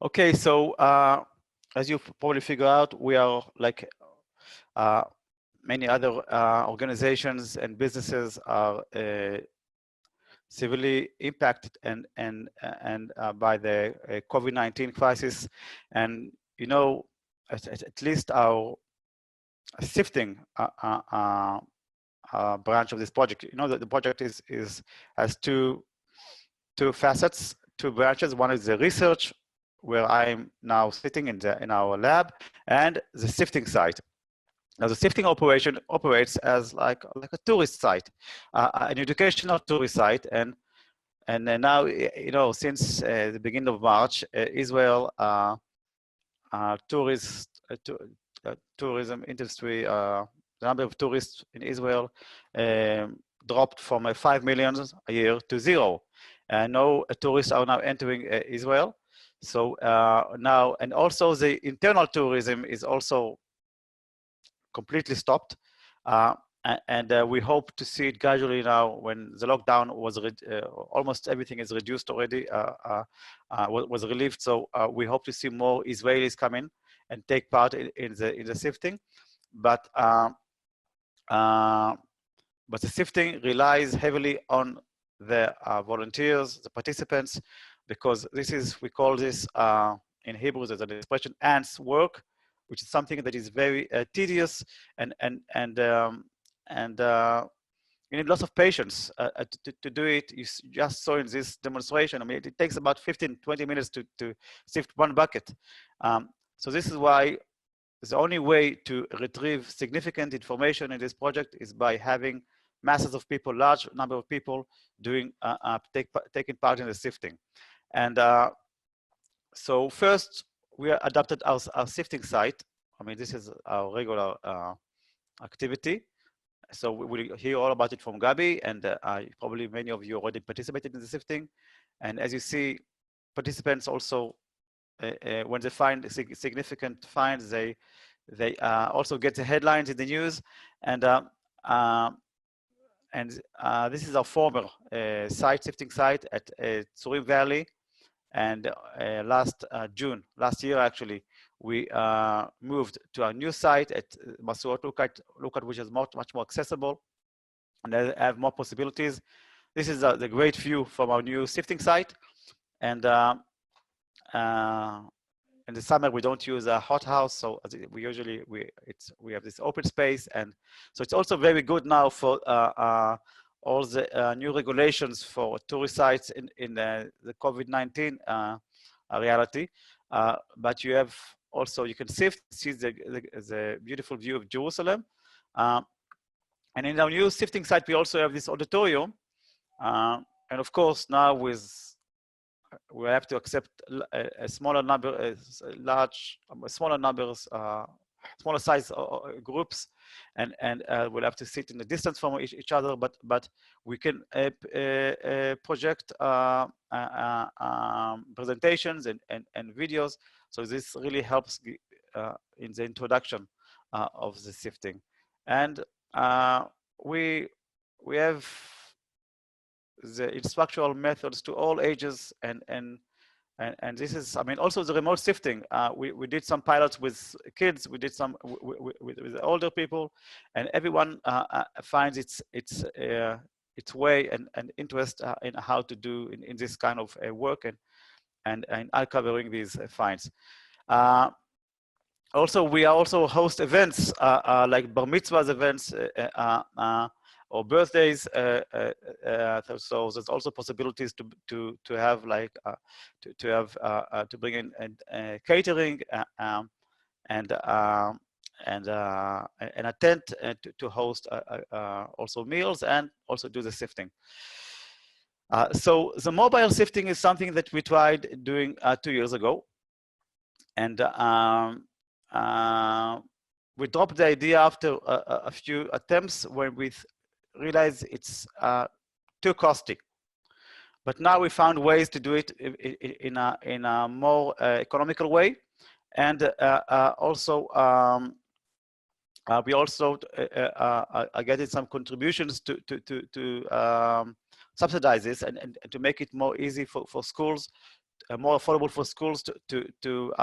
Okay, so as you probably figure out, we are like many other organizations and businesses are severely impacted and by the COVID-19 crisis, and you know, at least our Sifting branch of this project, you know, that the project has two facets, two branches. One is the research, where I'm now sitting in our lab, and the sifting site. Now, the sifting operation operates as like a tourist site, an educational tourist site, and now, you know, since the beginning of March, Israel tourism industry, the number of tourists in Israel dropped from 5 million a year to 0. No tourists are now entering Israel. So now, and also the internal tourism is also completely stopped. And we hope to see it gradually now when the lockdown was almost everything is reduced already, was relieved. So we hope to see more Israelis come in and take part in the sifting. But the sifting relies heavily on the volunteers, the participants, because this is, we call this in Hebrew, there's an expression, ants work, which is something that is very tedious and you need lots of patience to do it. You just saw in this demonstration, I mean, it takes about 15-20 minutes to sift one bucket. So this is why the only way to retrieve significant information in this project is by having masses of people, large number of people doing taking part in the sifting. And so first, we adapted our sifting site. I mean, this is our regular activity. So we will hear all about it from Gabi, and probably many of you already participated in the sifting. And as you see, participants also, when they find significant finds, they also get the headlines in the news. And this is our former sifting site at Tzurim Valley. And last year actually, we moved to our new site at Massu'ot Lookout, which is much more accessible and have more possibilities. This is the great view from our new sifting site. And in the summer, we don't use a hothouse, so we usually we have this open space, and so it's also very good now for all the new regulations for tourist sites in the COVID-19 reality. But you have also, you can see the beautiful view of Jerusalem. And in our new sifting site, we also have this auditorium. And of course, now we have to accept a smaller number, smaller size groups, and we'll have to sit in a distance from each other, but we can project presentations and videos. So this really helps in the introduction of the sifting. And we have the instructional methods to all ages, and this is, I mean, also the remote sifting. We did some pilots with kids, we did some with older people, and everyone finds its way and interest in how to do in this kind of work and uncovering these finds. Also, we also host events like bar mitzvahs events or birthdays. So there's also possibilities to have like to bring in catering and a tent to host also meals and also do the sifting. So the mobile sifting is something that we tried doing 2 years ago, and we dropped the idea after a few attempts when we realized it's too costly. But now we found ways to do it in a more economical way, and also we also are getting some contributions to subsidize this and to make it more easy for schools more affordable for schools to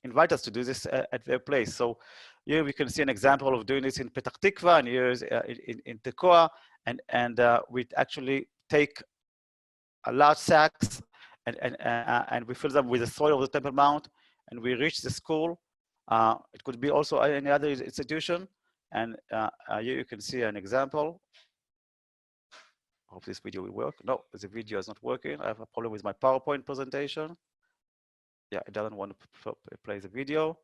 invite us to do this at their place. So here we can see an example of doing this in Petach Tikva, and here in Tekoa, and we actually take a large sacks and we fill them with the soil of the Temple Mount, and we reach the school. It could be also any other institution, and here you can see an example. I hope this video will work. No, the video is not working. I have a problem with my PowerPoint presentation. Yeah, it doesn't want to play the video.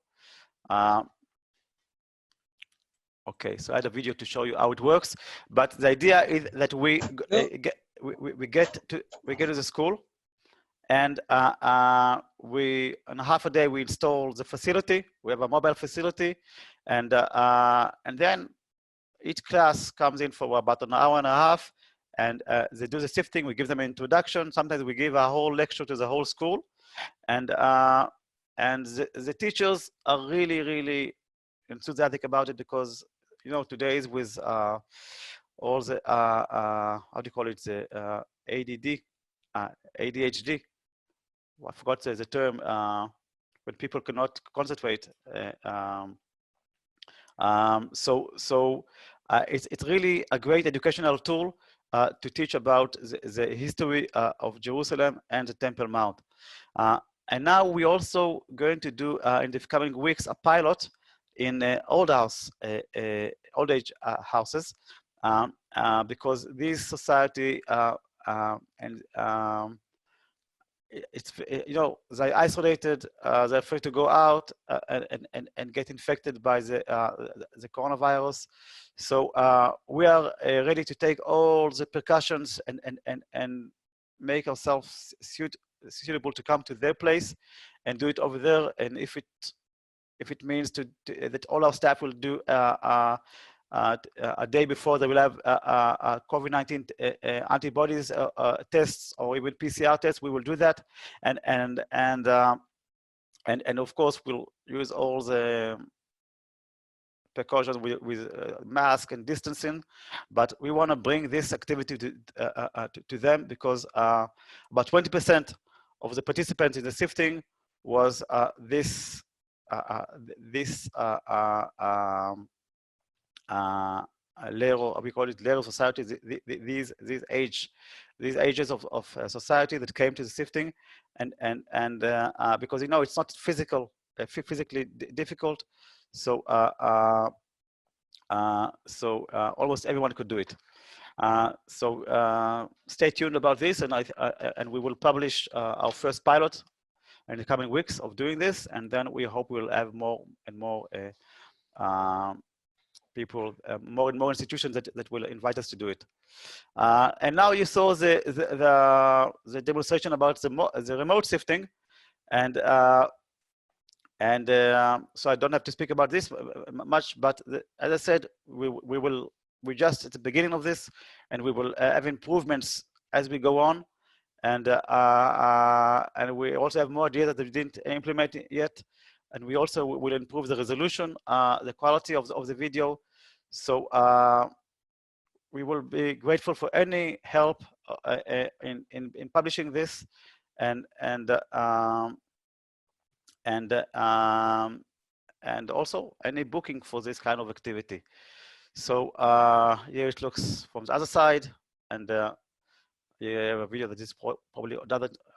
Okay, so I had a video to show you how it works, but the idea is that we get to the school, and in half a day we install the facility. We have a mobile facility, and then each class comes in for about an hour and a half, and they do the sifting. We give them an introduction. Sometimes we give a whole lecture to the whole school, and the teachers are really enthusiastic about it, because today is with all the how do you call it, the ADHD. I forgot the term when people cannot concentrate. It's really a great educational tool to teach about the history of Jerusalem and the Temple Mount. And now we're also going to do in the coming weeks a pilot in old age houses, because this society it's they're isolated, they're afraid to go out and get infected by the coronavirus. So we are ready to take all the precautions and make ourselves suitable to come to their place and do it over there. And if it means that all our staff will do a day before they will have COVID-19 antibodies tests, or even PCR tests, we will do that, and of course we'll use all the precautions with mask and distancing. But we want to bring this activity to them, because about 20% of the participants in the sifting was this layer, we call it layer of society, these ages of society that came to the sifting, and because it's not physically difficult, so almost everyone could do it. So stay tuned about this, and we will publish our first pilot in the coming weeks of doing this, and then we hope we'll have more and more people, more and more institutions that will invite us to do it. And now you saw the demonstration about the remote sifting, and so I don't have to speak about this much, but as I said, we're just at the beginning of this, and we will have improvements as we go on, and we also have more ideas that we didn't implement yet. And we also will improve the resolution, the quality of the video. So we will be grateful for any help in publishing this, and also any booking for this kind of activity. So here it looks from the other side, and you have a video that is probably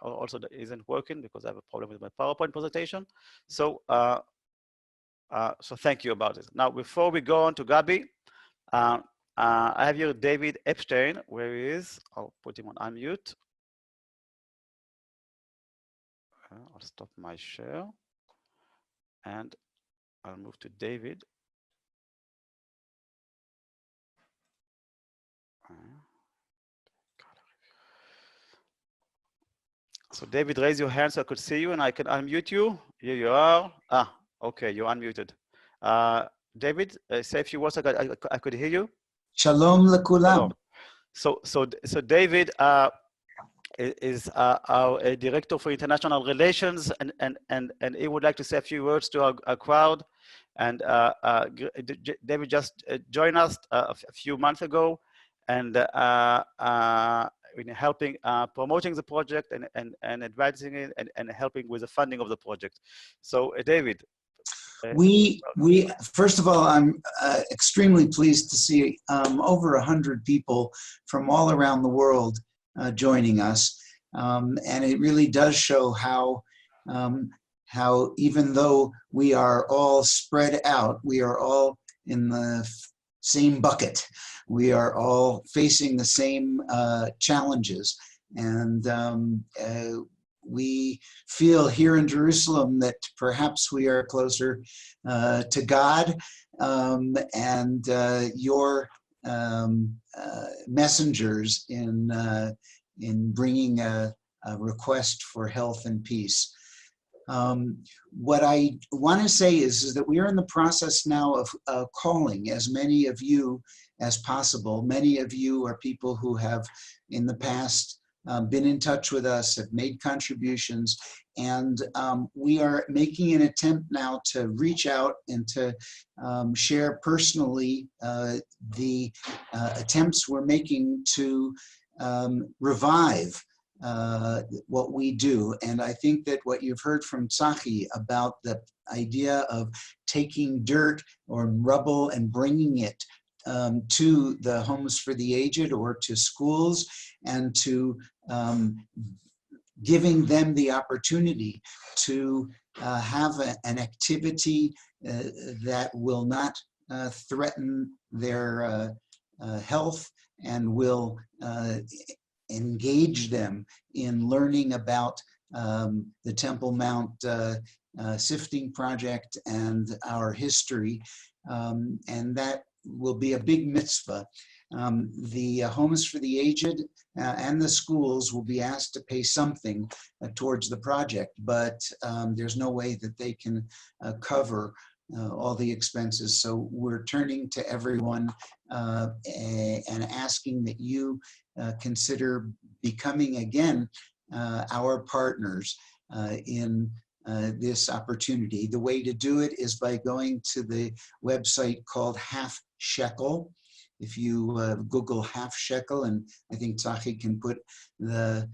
also isn't working because I have a problem with my PowerPoint presentation. So so thank you about it. Now, before we go on to Gabi, I have here David Epstein. Where he is? I'll put him on unmute. I'll stop my share, and I'll move to David. So David, raise your hand so I could see you and I can unmute you. Here you are. Okay, you're unmuted. David, say a few words. I could hear you. Shalom lekulam. So David is our director for international relations, and he would like to say a few words to our crowd. And David just joined us a few months ago, and helping promoting the project and advancing it and helping with the funding of the project. So David. We first of all, I'm extremely pleased to see over 100 people from all around the world joining us, and it really does show how even though we are all spread out, we are all in the same bucket. We are all facing the same challenges, and we feel here in Jerusalem that perhaps we are closer to God, and your messengers in bringing a request for health and peace. What I want to say is that we are in the process now of calling as many of you as possible. Many of you are people who have in the past been in touch with us, have made contributions, and we are making an attempt now to reach out and to share personally the attempts we're making to revive what we do. And I think that what you've heard from Zachi about the idea of taking dirt or rubble and bringing it to the homes for the aged or to schools, and to giving them the opportunity to have an activity that will not threaten their health and will engage them in learning about the Temple Mount Sifting Project and our history, and that will be a big mitzvah. The homes for the aged and the schools will be asked to pay something towards the project, but there's no way that they can cover all the expenses. So we're turning to everyone and asking that you consider becoming again our partners in this opportunity. The way to do it is by going to the website called Half Shekel. If you Google Half Shekel, and I think Zachi can put the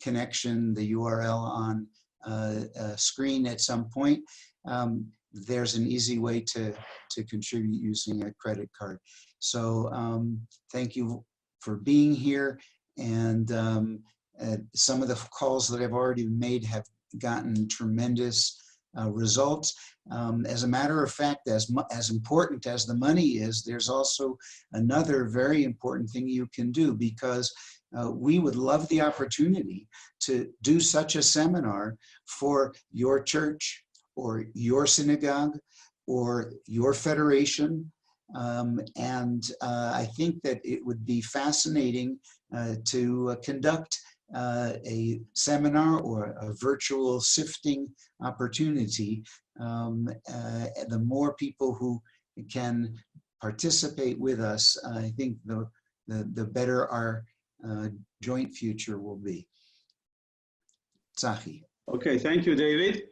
connection, the URL on screen at some point, there's an easy way to contribute using a credit card. So thank you for being here, and some of the calls that I've already made have gotten tremendous results. As a matter of fact, as important as the money is, there's also another very important thing you can do, because we would love the opportunity to do such a seminar for your church or your synagogue or your federation. And I think that it would be fascinating to conduct a seminar or a virtual sifting opportunity. The more people who can participate with us, I think the better our joint future will be. Zachi. Okay, thank you, David.